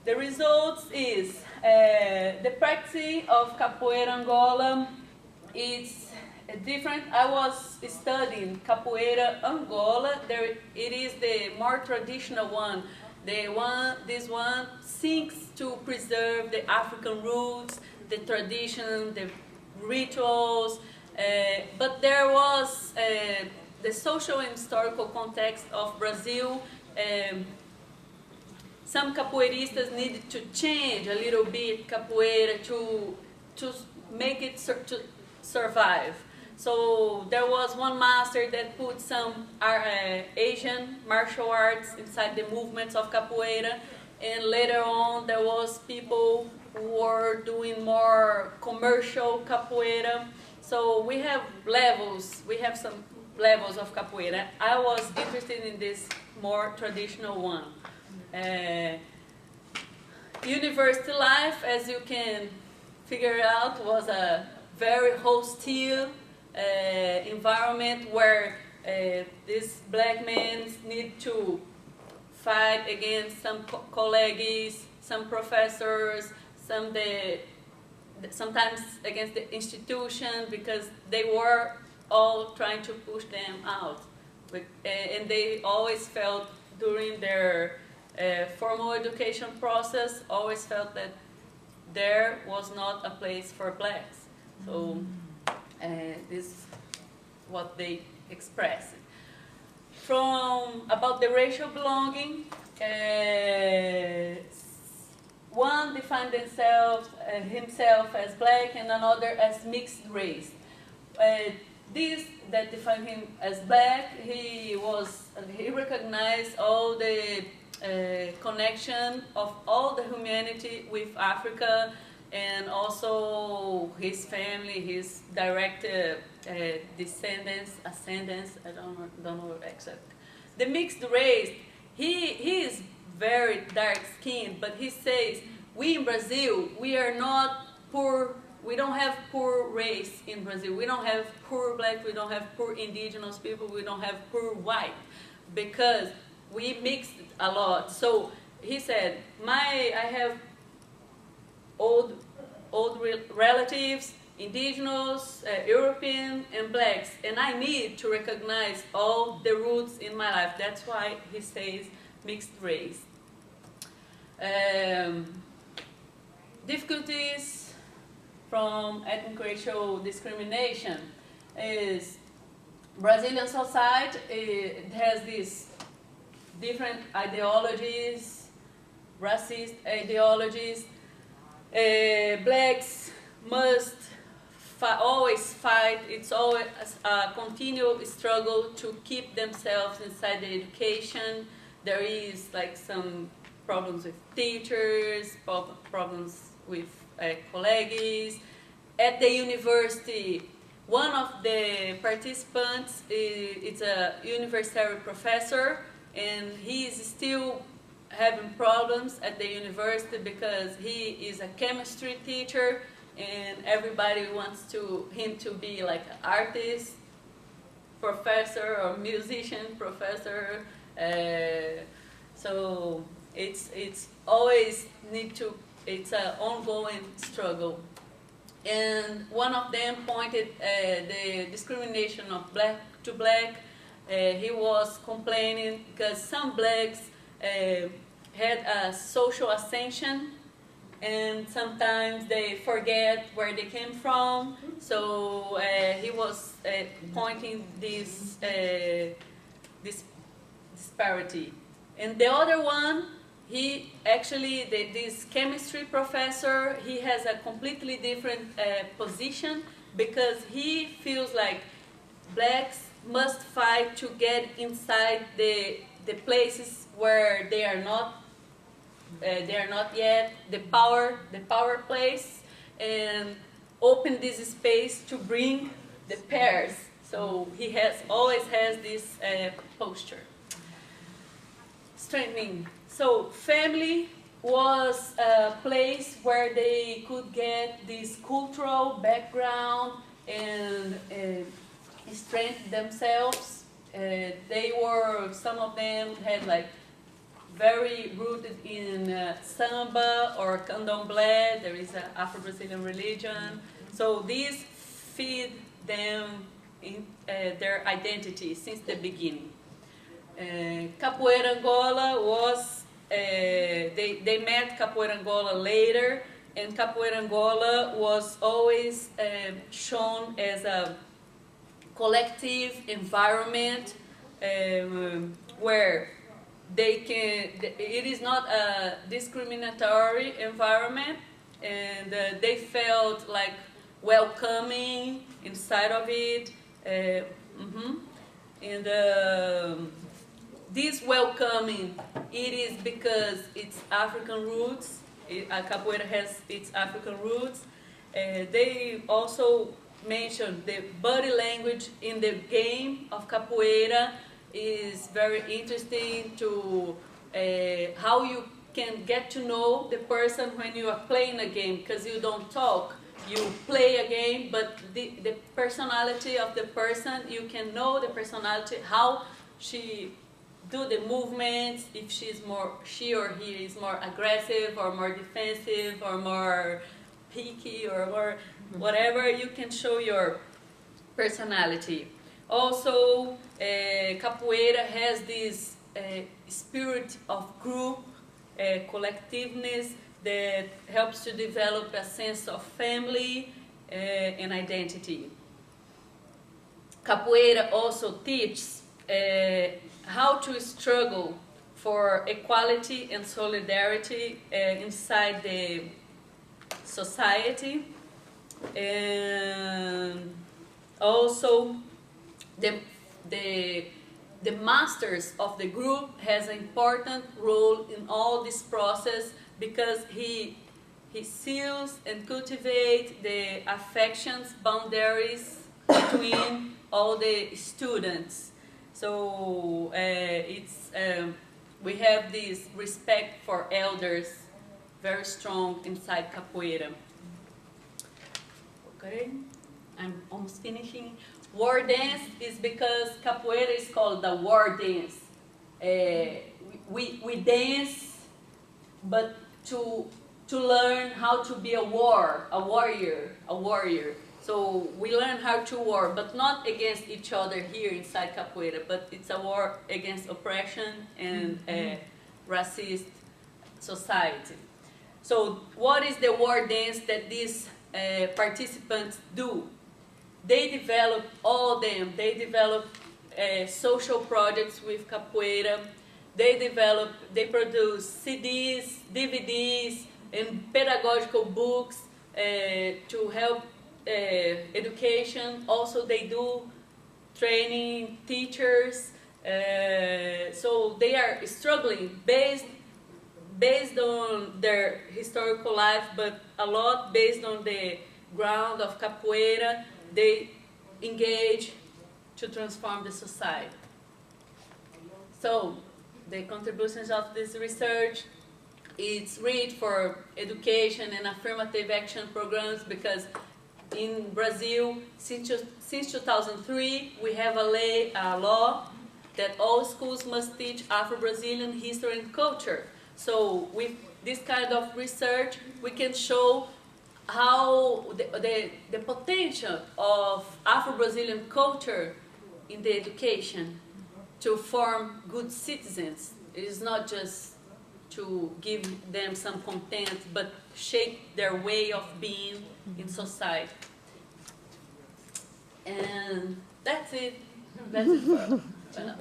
The results is the practice of Capoeira Angola is different. I was studying Capoeira Angola. It is the more traditional one. This one seeks to preserve the African roots, the tradition, the rituals, but there was the social and historical context of Brazil. Some capoeiristas needed to change a little bit capoeira to make it to survive. So there was one master that put some Asian martial arts inside the movements of capoeira, and later on there was people who were doing more commercial capoeira. So we have levels, we have some levels of capoeira. I was interested in this more traditional one. University life, as you can figure out, was a very hostile environment where these black men need to fight against some colleagues, some professors, sometimes against the institution, because they were all trying to push them out. And they always felt during their formal education process, always felt that there was not a place for blacks. So this is what they expressed. About the racial belonging, one defined himself as black and another as mixed race. This that defined him as black, he recognized all the connection of all the humanity with Africa, and also his family, his direct descendants, ascendants, I don't know exactly. The mixed race, he is very dark skinned, but he says, we in Brazil, we are not poor, we don't have poor race in Brazil. We don't have poor black, we don't have poor indigenous people, we don't have poor white, because we mixed a lot. So he said, I have old relatives, indigenous, European, and blacks, and I need to recognize all the roots in my life. That's why he says mixed race. Difficulties from ethnic-racial discrimination is Brazilian society, it has these different ideologies, racist ideologies. Blacks must always fight. It's always a continual struggle to keep themselves inside the education. There is like some problems with teachers, problems with colleagues. At the university, one of the participants is a university professor, and he is still having problems at the university because he is a chemistry teacher, and everybody wants him to be like an artist professor or musician professor. So it's always it's an ongoing struggle. And one of them pointed the discrimination of black to black. He was complaining because some blacks had a social ascension, and sometimes they forget where they came from. So he was pointing this disparity. And the other one, he actually, this chemistry professor, he has a completely different position, because he feels like blacks must fight to get inside the places where they are not yet, the power place, and open this space to bring the pairs. So he always has this posture. Strengthening. So family was a place where they could get this cultural background and strengthen themselves. Some of them had like very rooted in samba or candomblé. There is an Afro-Brazilian religion. So these feed them in their identity since the beginning. Capoeira Angola was, they met Capoeira Angola later, and Capoeira Angola was always shown as a collective environment where it is not a discriminatory environment, and they felt like welcoming inside of it. And this welcoming, it is because it's African roots. Capoeira has its African roots. They also mentioned the body language in the game of Capoeira is very interesting to how you can get to know the person when you are playing a game, because you don't talk. You play a game, but the personality of the person, you can know the personality, how she do the movements, if she or he is more aggressive or more defensive or more picky or more whatever, you can show your personality. Also, Capoeira has this spirit of group, collectiveness, that helps to develop a sense of family and identity. Capoeira also teaches how to struggle for equality and solidarity inside the society. And also the masters of the group has an important role in all this process, because he seals and cultivates the affections, boundaries between all the students. So we have this respect for elders very strong inside Capoeira. Okay, I'm almost finishing. War dance is because Capoeira is called the war dance. We dance, but to learn how to be a warrior. So we learn how to war, but not against each other here inside Capoeira, but it's a war against oppression and racist society. So what is the war dance that these participants do? They develop, they develop social projects with Capoeira. They produce CDs, DVDs, and pedagogical books to help education. Also, they do training teachers. So they are struggling based on their historical life, but a lot based on the ground of Capoeira. They engage to transform the society. So the contributions of this research, it's rich for education and affirmative action programs, because in Brazil, since 2003, we have a law that all schools must teach Afro-Brazilian history and culture. So with this kind of research, we can show how the potential of Afro-Brazilian culture in the education to form good citizens. It is not just to give them some content, but shape their way of being in society. And that's it. That's it for now.